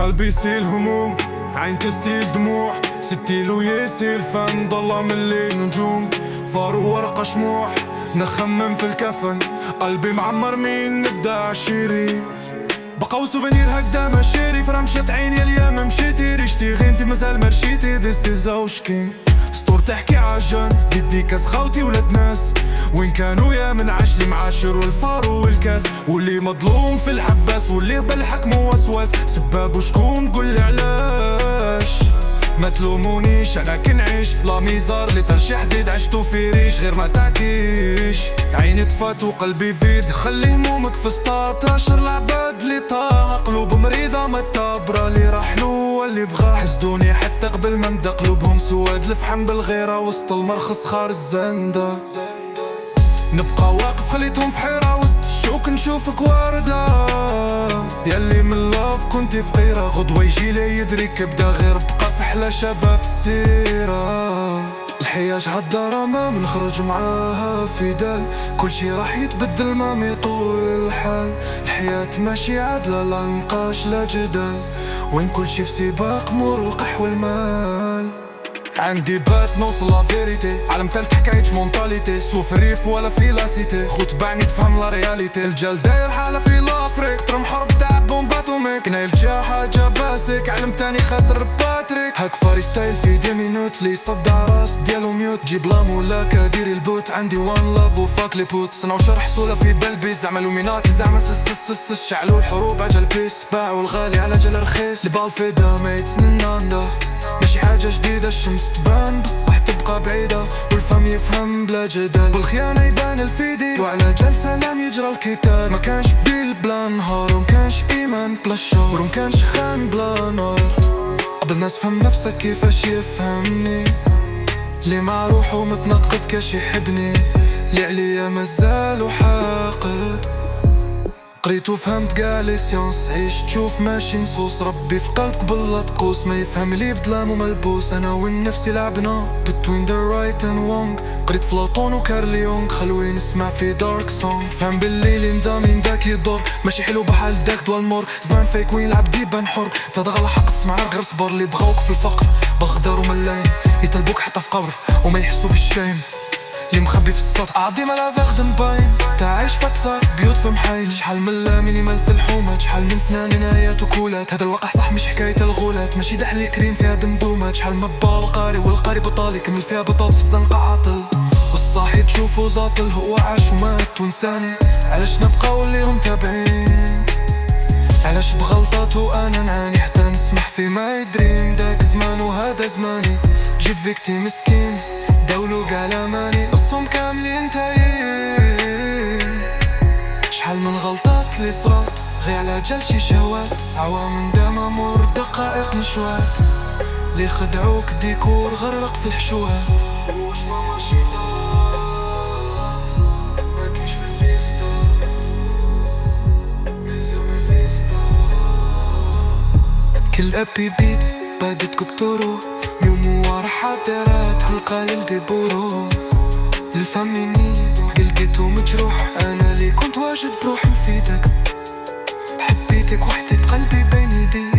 قلبي يسيل هموم، عين تسيل دموع، ستيل ويسيل فن ضل من الليل نجوم، فار ورقة شموع نخمم في الكفن، قلبي معمر مين نبدا عشيري، بقاو سوفينير هكدا مشيري، فرمشت عيني اليوم مشيتي، ريشتي غيمتي مازال مرشيتي، This is اوشكين سطور تحكي عجن، جدي كاس خاوتي ولاد ناس، وين كانوا يا من عشلي معاشر والفار والكاس، واللي مظلوم في الحباس واللي بالحكم وسواس، سباب وشكون قولي علاش، ما تلومونيش انا كنعيش لا ميزار اللي ترشي حديد عشتو في ريش غير ما تعكيش، عيني طفات وقلبي فيد، خلي همومك في 16 العباد اللي طاها، قلوب مريضة ما تابرة اللي رحلو واللي بغا، حسدوني حتى قبل ما نبدا قلوبهم سواد الفحم بالغيرة، وسط المرخص خار الزندة، نبقى واقف خليتهم في حيرة، وسط الشوك نشوفك وردة، ياللي من لاف كنتي فقيرة، غدوة يجيلي يدريك بدا غير بقى في حلا شباب السيرة، الحياة هالدارة ما منخرج معاها في دال، كل شي راح يتبدل ما ميطول الحال، الحياة ماشي عادلة لا نقاش لا جدال، وين كل شي في سباق مور القح والمال، عندي بات نوصل لا فيريتي، عالم تالت حكاية مونتاليتي، سو في الريف ولا في لاسيتي، خو تبعني تفهم لا رياليتي، الجال داير حالة في لافريك، ترم حرب تاع بومبات وميك، نايل جا حاجة باسك، علم تاني خاسر باتريك، هاك فاري ستايل في 2 مينوت، لي صدع راس ديالو ميوت، جيب لام ولا كديري البوت، عندي وان لاف وفاك لي بوت، صنعو شرح سولا في بلبي، زعما لوميناتي زعما سس شعلو الحروب عجل بيس، باعو الغالي على جل رخيص، لبال في داميت سنناندا، ماشي حاجة جديدة، الشمس تبان بصح تبقى بعيدة، والفم يفهم بلا جدال، بالخيانة يبان الفيدي، وعلى جل سلام يجرى الكتاب، ما كانش بيل بلا نهار، ومكانش ايمان بلا شهر، ومكانش خان بلا نار، قبل ناس فهم نفسك كيفاش يفهمني، اللي مع روحه متنقد كاش يحبني، اللي عليا مازالو حاقد، قريت وفهمت قاع لي سيونس، عيش تشوف ماشي نصوص، ربي في قلب قبل لا تقوس، ما يفهم لي بظلام وملبوس، انا وين نفسي لعبنا between the right and wrong، قريت فلاطون وكارليونغ، خلوي نسمع في دارك سونغ، فهم بالليل ندامين داك يدور، ماشي حلو بحال داك دوا المور، زمان فيك وين لعب ديبان حر، تضغى حق تسمع غير صبر، اللي بغاوك في الفقر بغدار وملاين، يطلبوك حتى في قبر وما يحسوا بالشيم، اللي مخبي في السطح عادي ما لا غدم باين، تعيش فكسار بيوت في محايل، شحال من لا مينيمال في الحومات، شحال من فنان نهايات وكولات، هذا الواقع صح مش حكاية الغولات، ماشي دحلي كريم فيها دمدومات، شحال من بالقاري والقاري بطالي، كمل فيها بطاط في الزنقة عاطل، والصاحي تشوفو زاطل، هو عاش ومات ونساني، علاش نبقاو ليهم تابعين، علاش بغلطاتو انا نعاني، حتى نسمح في ماي دريم، داك زمان وهذا زماني، جيب فيكتي مسكين داولو قاع لاماني، نصهم كاملين تايين، شحال من غلطات اللي صرات غي على جال شي شهوات، عوام داما مور دقائق مشوات، اللي خدعوك ديكور غرق في الحشوات، واش ما ماشي طاط ما كاينش في الليستا، مزيان من الليستا، كل ابي بيت بادت كبتورو، ميومو ورحة دارات هالقليل ديبورو، الفاميني لقيتو مجروح، انا اللي كنت واجد بروح نفيدك، حبيتك وحدة قلبي بين يدي،